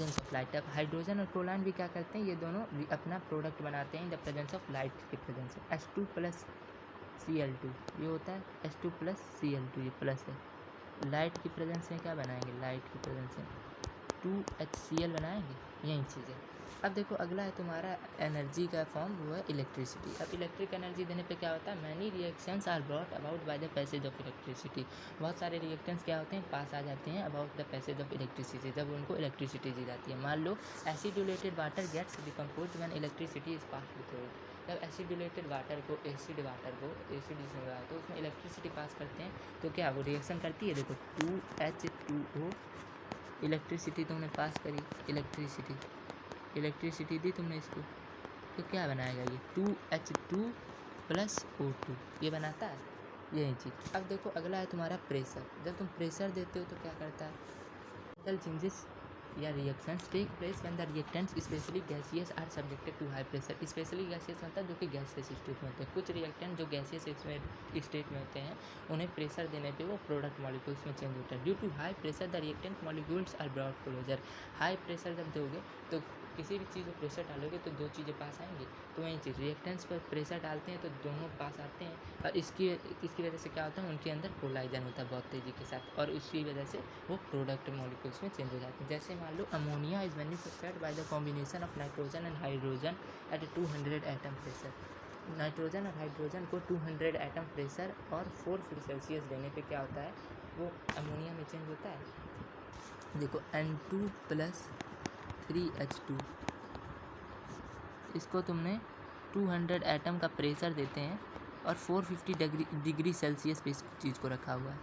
Presence of light. अब hydrogen और chlorine भी क्या करते हैं, ये दोनों अपना प्रोडक्ट बनाते हैं इन द प्रेजेंस ऑफ लाइट के प्रेजेंस में। H2 प्लस Cl2 ये होता है H2 प्लस Cl2, ये प्लस है। लाइट की प्रेजेंस में क्या बनाएंगे, लाइट की प्रेजेंस में 2HCl बनाएंगे, यही चीज़ है। अब देखो अगला है तुम्हारा एनर्जी का फॉर्म, वो है इलेक्ट्रिसिटी। अब इलेक्ट्रिक एनर्जी देने पे क्या होता है, many reactions are brought about by the passage of electricity. बहुत सारे रिएक्शंस क्या होते हैं, पास आ जाते हैं about the passage of electricity, जब उनको इलेक्ट्रिसिटी दी जाती है। मान लो acidulated water gets decomposed when electricity is passed through it. जब एसिडुलेटेड वाटर को एसिड जिसमें लगाया तो उसमें इलेक्ट्रिसिटी पास करते हैं तो क्या वो रिएक्शन करती है। देखो 2H2O, इलेक्ट्रिसिटी तुमने पास करी, इलेक्ट्रिसिटी दी तुमने इसको, तो क्या बनाएगा ये 2H2 प्लस O2, ये बनाता है, यही चीज़। अब देखो अगला है तुम्हारा प्रेशर। जब तुम प्रेशर देते हो तो क्या करता है, केमिकल चेंजेस या reactions take place when the reactants specially gaseous are subjected to high pressure. Specially gaseous मतलब जो कि गैसियस स्टेट में होते हैं। कुछ रिएक्टेंट जो गैसियस स्टेट में होते हैं उन्हें प्रेशर देने पे वो प्रोडक्ट मॉलिक्यूल्स में चेंज होता है। Due to high pressure the reactant molecules are brought closer. High pressure जब दोगे तो किसी भी चीज़ में प्रेशर डालोगे तो दो चीज़ें पास आएंगी, तो वही चीज़ रिएक्टेंट्स पर प्रेशर डालते हैं तो दोनों पास आते हैं, और इसकी वजह से क्या होता है, उनके अंदर कोलाइजन होता है बहुत तेज़ी के साथ, और उसकी वजह से वो प्रोडक्ट मॉलिक्यूल्स में चेंज हो जाते हैं। जैसे मान लो ammonia is manufactured by the combination of nitrogen and hydrogen at 200 atm pressure. Nitrogen और हाइड्रोजन को 200 एटम प्रेशर और 4°C देने पे क्या होता है, वो अमोनिया में चेंज होता है। देखो N2 प्लस 3H2, इसको तुमने 200 एटम का प्रेशर देते हैं और 450°C पे इस चीज़ को रखा हुआ है,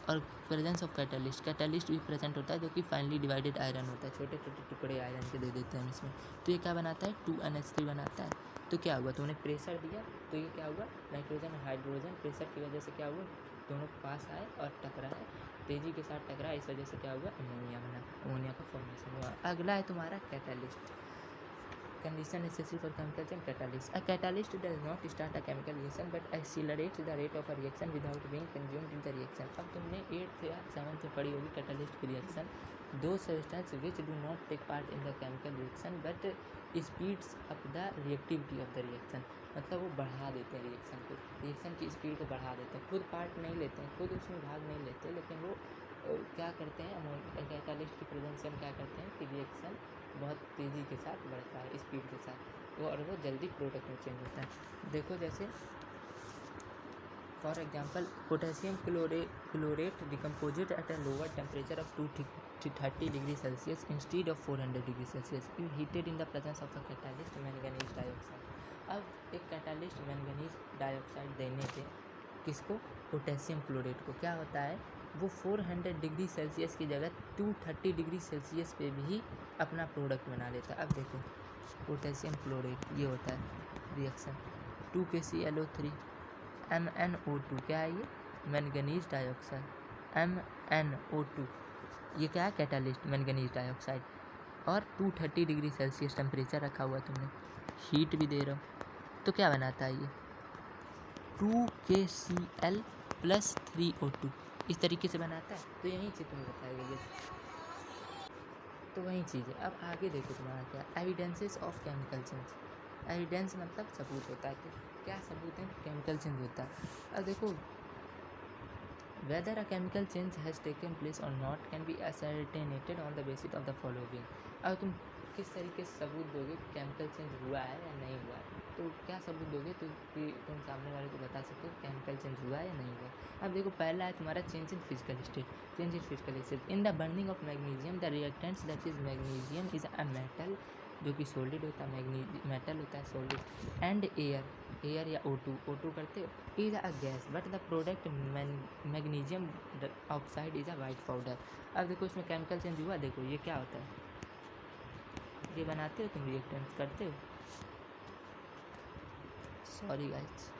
और प्रेजेंस ऑफ कैटलिस्ट भी प्रेजेंट होता है, जो कि फाइनली डिवाइडेड आयरन होता है, छोटे छोटे टुकड़े आयरन के दे देते हैं हम इसमें। तो ये क्या बनाता है, 2NH3 बनाता है। तो क्या हुआ, तुमने प्रेशर दिया तो ये क्या हुआ, नाइट्रोजन और हाइड्रोजन प्रेशर की वजह से क्या हुआ, दोनों पास आए और टकराए, तेज़ी के साथ टकराए, इस वजह से क्या हुआ, अमोनिया बना, अमोनिया का फॉर्मेशन हुआ। अगला है तुम्हारा catalyst. Condition necessary for chemical change, catalyst. A catalyst does not start a chemical reaction but accelerates the rate of a reaction without being consumed in the reaction. अब तुमने 8th या 7th में पढ़ी होगी कैटलिस्ट की reaction, दो substance which do not take part in the chemical reaction but speeds up the reactivity of the reaction. मतलब वो बढ़ा देते हैं रिएक्शन को, रिएक्शन की स्पीड को बढ़ा देते हैं, खुद पार्ट नहीं लेते हैं, खुद उसमें भाग नहीं लेते, लेकिन वो क्या करते हैं, कैटालिस्ट की प्रेजेंस में क्या करते हैं कि रिएक्शन बहुत तेज़ी के साथ बढ़ता है, स्पीड के साथ, और वो जल्दी प्रोडक्ट में चेंज होता है। देखो जैसे for example potassium chlorate decomposed at a lower temperature of 230°C instead of 400°C if heated in the presence of a catalyst manganese dioxide. अब एक कैटालिस्ट मैंगनीज डाइऑक्साइड देने पे किसको, पोटेशियम क्लोरेट को, क्या होता है, वो 400°C की जगह 230°C पे भी अपना प्रोडक्ट बना लेता है। अब देखो पोटेशियम क्लोरेट, ये होता है रिएक्शन 2KClO3 MnO2, क्या है ये, मैंगनीज डाइऑक्साइड, MnO2, ये क्या है, कैटालिस्ट मैंगनीज डाइऑक्साइड, और 230°C टेम्परेचर रखा हुआ तुमने, हीट भी दे रहे हो, तो क्या बनाता है ये 2KCl प्लस 3O2, इस तरीके से बनाता है। तो यही चीज़ तुम्हें बताई गई है, तो वही चीज़ है। अब आगे देखो तुम्हारा क्या, evidences of chemical change. Evidence मतलब सबूत होता है, तो क्या सबूत है, केमिकल चेंज होता है। अब देखो whether a chemical change has taken place और not can be ascertained on the basis of the following. अब तुम किस तरीके से सबूत दोगे केमिकल चेंज हुआ है या नहीं हुआ है, तो क्या सबूत दोगे, तो कि तुम सामने वाले को बता सकते हो केमिकल चेंज हुआ है या नहीं हुआ। अब देखो पहला है तुम्हारा change in physical state, in the burning of magnesium the reactants that is magnesium is a metal, जो कि सॉलिड होता है, मेटल होता है सॉलिड, एंड एयर या O2 करते हो, is a gas but the product magnesium oxide is a white powder. अब देखो इसमें केमिकल चेंज हुआ, देखो ये क्या होता है, ये बनाते हो तुम रिएक्टेंट्स करते हो, sorry guys,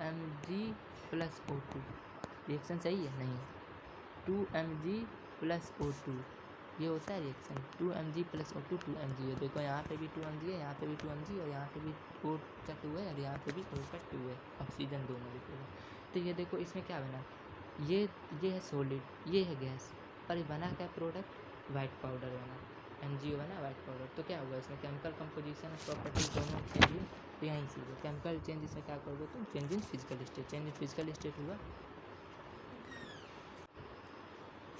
Mg plus O2, reaction सही है, नहीं, 2Mg प्लस O2, ये होता है reaction 2Mg plus O2 2Mg है। देखो यहाँ पे भी 2Mg है, यहाँ पे भी 2Mg, और यहाँ पे भी O का 2 है, और यहाँ पे भी O का 2 है, ऑक्सीजन 2 मॉलिक्यूल है। तो ये देखो इसमें क्या बना, ये है सॉलिड, ये है गैस, और ये बना क्या प्रोडक्ट वाइट पाउडर बना, MgO बना वाइट पाउडर। तो क्या होगा इसमें केमिकल कंपोजिशन और प्रॉपर्टीज दोनों चेंज हुई, तो यहीं से हुआ केमिकल चेंज। इसमें क्या करोगे तुम, change in physical state, change in physical state हुआ।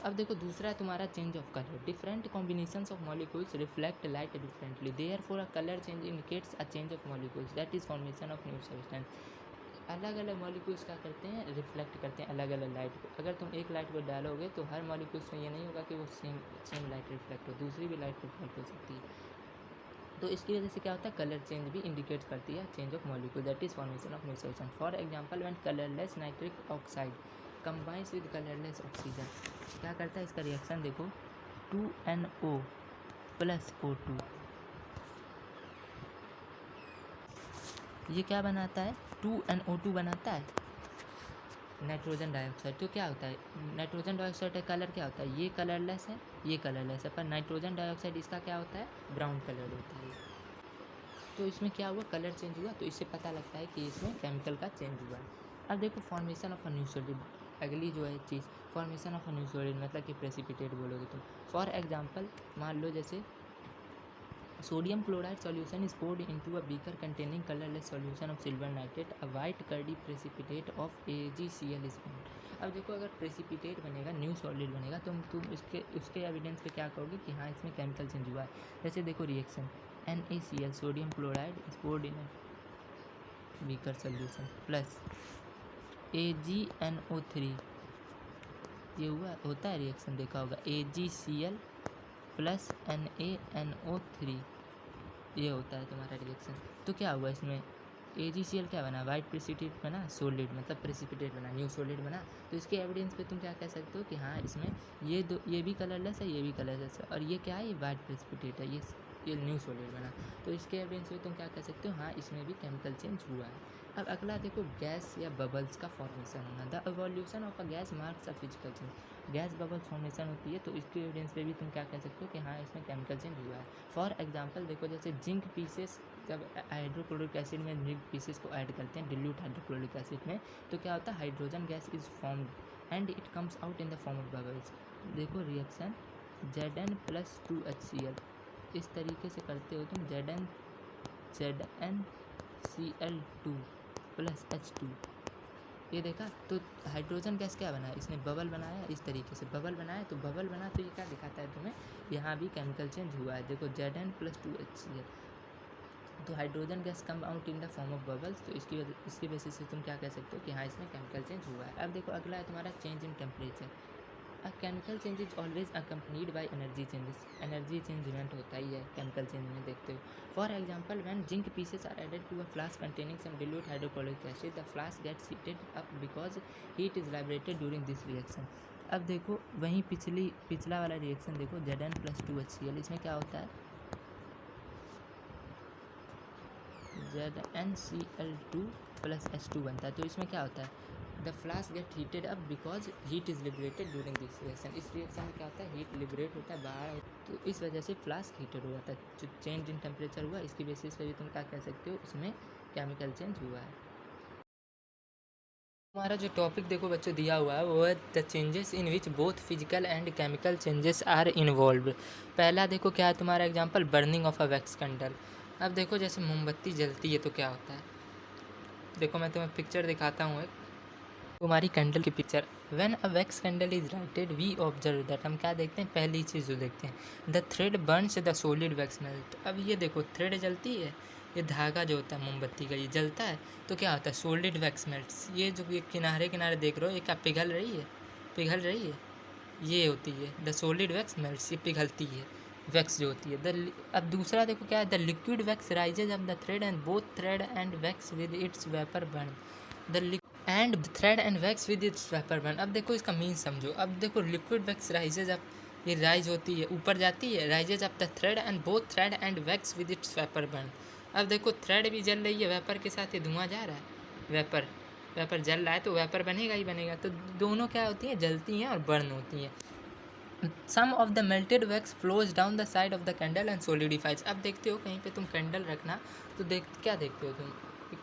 अब देखो दूसरा है तुम्हारा change of colour. Different combinations of molecules reflect light differently, therefore a colour change indicates a change of molecules that is formation of new substance. अलग अलग molecules क्या करते हैं, रिफ्लेक्ट करते हैं अलग अलग लाइट को। अगर तुम एक लाइट को डालोगे तो हर मॉलिक्यूल्स में ये नहीं होगा कि वो सेम लाइट रिफ्लेक्ट हो, दूसरी भी लाइट रिफ्लेक्ट हो सकती है। तो इसकी वजह से क्या होता है, कलर चेंज भी इंडिकेट करती है change of molecule that is formation of new substance. For example when colourless nitric oxide combines with colourless oxygen, क्या करता है इसका रिएक्शन देखो, 2NO प्लस O2, ये क्या बनाता है, 2NO2 बनाता है, नाइट्रोजन डाइऑक्साइड। तो क्या होता है, नाइट्रोजन डाइऑक्साइड का कलर क्या होता है, ये कलरलेस है, ये कलरलेस है, पर नाइट्रोजन डाइऑक्साइड इसका क्या होता है, ब्राउन कलर होता है। तो इसमें क्या हुआ, कलर चेंज हुआ, तो इससे पता लगता है कि इसमें केमिकल का चेंज हुआ है। अब देखो formation of a new solid, अगली जो है चीज़, formation of a new solid मतलब कि प्रेसिपिटेट बोलोगे तुम। फॉर एग्जांपल मान लो जैसे sodium chloride solution is poured into a beaker containing colorless solution of silver nitrate, a white curdy precipitate of AgCl is formed। अब देखो अगर प्रेसिपिटेट बनेगा, न्यू सॉलिड बनेगा, तो तुम उसके एविडेंस पे क्या कहोगे कि हाँ इसमें केमिकल चेंज हुआ है। जैसे देखो reaction NaCl sodium chloride is poured in a beaker solution plus AgNO3, ये हुआ होता है रिएक्शन, देखा होगा AgCl प्लस NaNO3, ये होता है तुम्हारा रिएक्शन। तो क्या हुआ इसमें, AgCl क्या बना, वाइट प्रेसिपिटेट बना, सॉलिड मतलब प्रेसिपिटेट बना, न्यू सॉलिड बना। तो इसके एविडेंस पे तुम क्या कह सकते हो कि हाँ इसमें ये भी कलरलेस है, ये भी कलरलेस है, और ये क्या है, ये वाइट प्रेसिपिटेट है, ये न्यू सॉलिड बना। तो इसके एविडेंस पे तुम क्या कह सकते हो, हाँ इसमें भी केमिकल चेंज हुआ है। अब अगला देखो गैस या बबल्स का फॉर्मेशन होना। The evolution of a gas marks a physical change. Gas bubble formation होती है तो इसके एविडेंस पे भी तुम क्या कह सकते हो कि हाँ इसमें केमिकल चेंज हुआ है। फॉर एग्जांपल देखो जैसे जिंक पीसेस, जब हाइड्रोक्लोरिक एसिड में जिंक पीसेस को ऐड करते हैं डिल्यूट हाइड्रोक्लोरिक एसिड में, तो क्या होता है, hydrogen gas is formed and it comes out in the form of bubbles. देखो रिएक्शन Zn प्लस 2HCl, इस तरीके से करते हो तुम, ZnCl2 प्लस H2, ये देखा। तो हाइड्रोजन गैस क्या बनाया, इसने बबल बनाया, इस तरीके से बबल बनाया, तो बबल बना तो ये क्या दिखाता है तुम्हें, यहाँ भी केमिकल चेंज हुआ है। देखो Zn प्लस 2HCl, तो hydrogen gas come out in the form of bubbles, तो इसकी बेसिस से तुम क्या कह सकते हो कि हाँ इसमें केमिकल चेंज हुआ है। अब देखो अगला है तुम्हारा change in temperature. A chemical change is always accompanied by energy changes, energy change event होता ही है केमिकल चेंज में, देखते हो। For example when zinc pieces are added to a flask containing some dilute hydrochloric acid, the flask gets heated up because heat is liberated during this reaction. अब देखो वहीं पिछला वाला रिएक्शन देखो, Zn प्लस 2HCl, इसमें क्या होता है, ZnCl2 प्लस H2 बनता है। तो इसमें क्या होता है, the flask gate heated up because heat is liberated during this reaction. इस रिएक्शन में क्या होता है, हीट लिबरेट होता है बाहर, तो इस वजह से फ्लास्क हीटेड हो जाता है। जो चेंज इन टेम्परेचर हुआ, इसकी बेसिस पे भी तुम क्या कह सकते हो, इसमें केमिकल चेंज हुआ है। हमारा जो टॉपिक देखो बच्चों दिया हुआ है वो है the changes in which both physical and chemical changes are involve. पहला देखो क्या है तुम्हारा example, burning of a wax candle. अब देखो जैसे मोमबत्ती जलती है तो क्या होता है, देखो मैं तुम्हें पिक्चर दिखाता हूँ एक, तुम्हारी कैंडल की picture. When a wax candle is lighted we observe that, हम क्या देखते हैं, पहली चीज़ जो देखते हैं, the thread burns the solid wax melt. अब ये देखो थ्रेड जलती है, ये धागा जो होता है मोमबत्ती का ये जलता है, तो क्या होता है, सॉलिड वैक्स मेल्ट्स। ये जो ये किनारे किनारे देख रहे हो, ये क्या पिघल रही है, ये होती है द सॉलिड वैक्स मेल्ट्स, ये पिघलती है वैक्स जो होती है। अब दूसरा देखो क्या है, the liquid wax rises up the thread and both thread and wax with its vapour burn, the end thread and wax with its vapour burn. अब देखो इसका मीन समझो। अब देखो लिक्विड वैक्स राइजेज अप, ये राइज होती है, ऊपर जाती है, rises up the thread and both thread and wax with its vapour burn. अब देखो थ्रेड भी जल रही है, वेपर के साथ ये धुआं जा रहा है, वेपर जल रहा है तो वेपर बनेगा ही बनेगा, तो दोनों क्या होती हैं, जलती हैं और बर्न होती हैं। Some of the melted wax flows down the side of the candle and solidifies. अब देखते हो कहीं पे तुम कैंडल रखना तो क्या देखते हो तुम,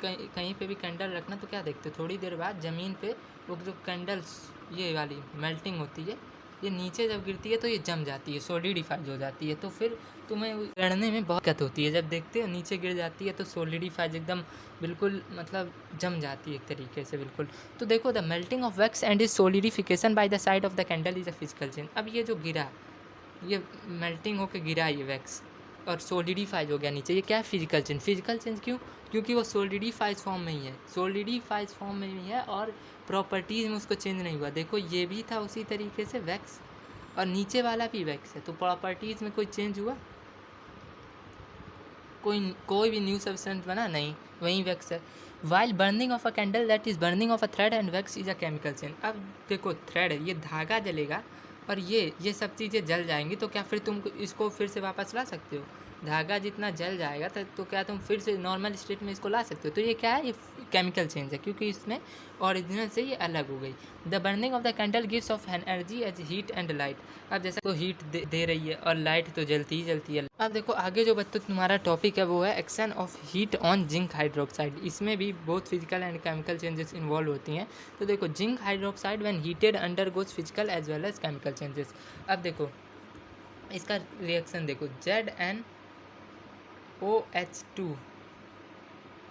कहीं पे भी कैंडल रखना तो क्या देखते हो, थोड़ी देर बाद ज़मीन पे वो जो कैंडल्स ये वाली मेल्टिंग होती है, ये नीचे जब गिरती है तो ये जम जाती है, सोलिडिफाइड हो जाती है, तो फिर तुम्हें लड़ने में बहुत दिक्कत होती है। जब देखते हो नीचे गिर जाती है तो सोलिडिफाइड एकदम बिल्कुल मतलब जम जाती है एक तरीके से बिल्कुल। तो देखो, the melting of wax and is solidification by the side of the candle is a physical change. अब ये जो गिरा, ये मेल्टिंग होकर गिरा ये वैक्स और सोलिडिफाइड हो गया नीचे, ये क्या है? Physical change. फिजिकल चेंज क्यों? क्योंकि वो सोलिडिफाइड फॉर्म में ही है, सोलिडिफाइड फॉर्म में ही है और प्रॉपर्टीज़ में उसको चेंज नहीं हुआ। देखो ये भी था उसी तरीके से वैक्स और नीचे वाला भी वैक्स है, तो प्रॉपर्टीज़ में कोई चेंज हुआ? कोई भी न्यू सब्सटेंस बना नहीं, वही वैक्स है। While burning of a candle that is burning of a thread and wax is a chemical change. अब देखो थ्रेड है, ये धागा जलेगा और ये सब चीज़ें जल जाएंगी, तो क्या फिर तुम इसको फिर से वापस ला सकते हो? धागा जितना जल जाएगा तो क्या तुम फिर से नॉर्मल स्टेट में इसको ला सकते हो? तो ये क्या है? ये केमिकल चेंज है, क्योंकि इसमें ओरिजिनल से ये अलग हो गई। The burning of the candle gives off energy as heat and light. अब जैसा तो हीट दे रही है और लाइट तो जलती ही जलती है। अब देखो आगे जो बच्चों तुम्हारा टॉपिक है वो है action of heat on zinc hydroxide. इसमें भी बहुत physical and chemical changes involve होती हैं। तो देखो, zinc hydroxide when heated undergoes physical as well as chemical changes. अब देखो इसका रिएक्शन देखो, ZnOH2।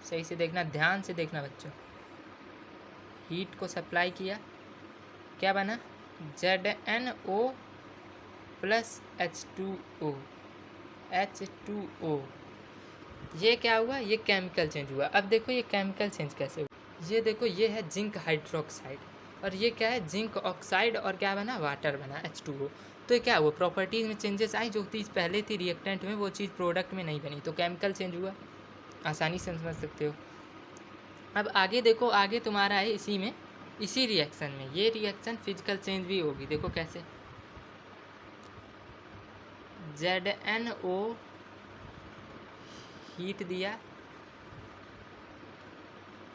सही से देखना, ध्यान से देखना बच्चों। हीट को सप्लाई किया, क्या बना? ZnO plus H2O। ये क्या हुआ? ये केमिकल चेंज हुआ। अब देखो ये केमिकल चेंज कैसे हुआ। ये देखो, ये है जिंक हाइड्रोक्साइड और ये क्या है? जिंक ऑक्साइड, और क्या बना? वाटर बना, H2O। तो ये क्या हुआ? प्रॉपर्टीज़ में चेंजेस आई, जो चीज़ पहले थी रिएक्टेंट में वो चीज़ प्रोडक्ट में नहीं बनी, तो केमिकल चेंज हुआ। आसानी से समझ सकते हो। अब आगे देखो, आगे तुम्हारा है इसी रिएक्शन में ये रिएक्शन फिजिकल चेंज भी होगी। देखो कैसे, ZnO हीट दिया,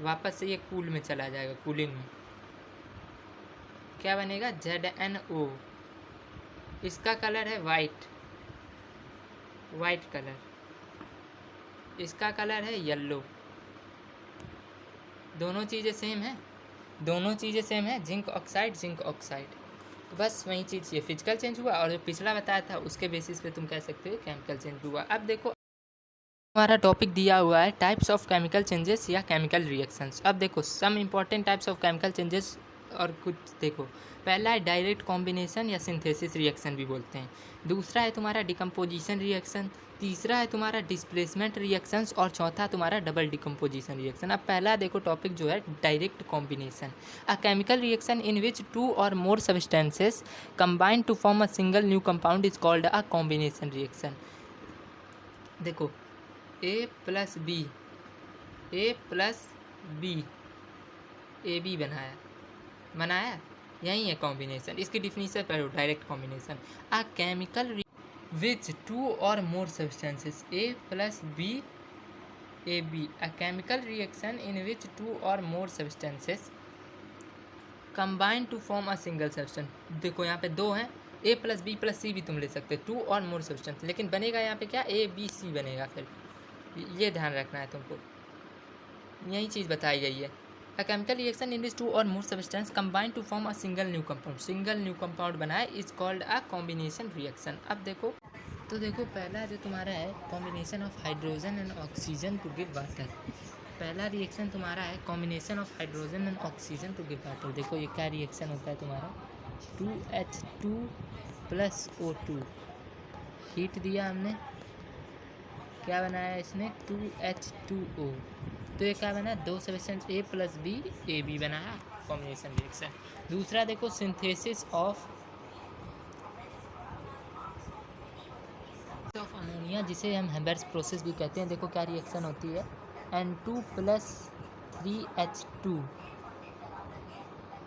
वापस से ये कूल में चला जाएगा, कूलिंग में। क्या बनेगा? ZnO। इसका कलर है वाइट कलर, इसका कलर है येलो। दोनों चीज़ें सेम है, जिंक ऑक्साइड। बस वही चीज़, ये फिजिकल चेंज हुआ, और जो पिछला बताया था उसके बेसिस पे तुम कह सकते हो केमिकल चेंज हुआ। अब देखो हमारा टॉपिक दिया हुआ है टाइप्स ऑफ केमिकल चेंजेस या केमिकल रिएक्शंस। अब देखो some important types of chemical changes, और कुछ देखो। पहला है डायरेक्ट कॉम्बिनेशन या सिंथेसिस रिएक्शन भी बोलते हैं। दूसरा है तुम्हारा डिकम्पोजिशन रिएक्शन। तीसरा है तुम्हारा डिस्प्लेसमेंट रिएक्शंस, और चौथा तुम्हारा डबल डिकम्पोजिशन रिएक्शन। अब पहला देखो टॉपिक जो है direct combination. A chemical reaction in which 2 or more substances combine to form a single new compound is called a combination reaction. देखो A प्लस बी AB बनाया यही है कॉम्बिनेशन। इसकी डिफिनीशन पढ़ो, direct combination. A chemical which 2 or more substances A plus B AB। A chemical reaction in which 2 or more substances combine to form a single substance. देखो यहाँ पे 2 हैं, A plus B plus सी भी तुम ले सकते हो, 2 और मोर सब्सटेंस, लेकिन बनेगा यहाँ पे क्या? ABC बनेगा। फिर ये ध्यान रखना है तुमको, यही चीज़ बताई गई है। अ chemical reaction in which 2 or more substance combine to form a single new compound बनाए is called a combination reaction. अब देखो पहला जो तुम्हारा है combination of hydrogen and oxygen to give water. पहला रिएक्शन तुम्हारा है combination of hydrogen and oxygen to give water. देखो ये क्या रिएक्शन होता है तुम्हारा? 2H2 plus O2। हीट दिया हमने, क्या बनाया इसने? 2H2O। तो ये क्या बना? 2 substance A plus B AB बनाया, कॉम्बिनेशन रिएक्शन। दूसरा देखो सिंथेसिस ऑफ अमोनिया, जिसे हम हेबर्स प्रोसेस भी कहते हैं। देखो क्या रिएक्शन होती है? N2 plus 3H2।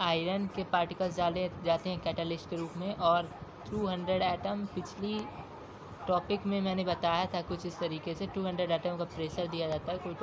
आयरन के पार्टिकल्स डाले जाते हैं कैटालिस्ट के रूप में, और 200 एटम, पिछली टॉपिक में मैंने बताया था कुछ इस तरीके से, 200 एटम का प्रेशर दिया जाता है कोई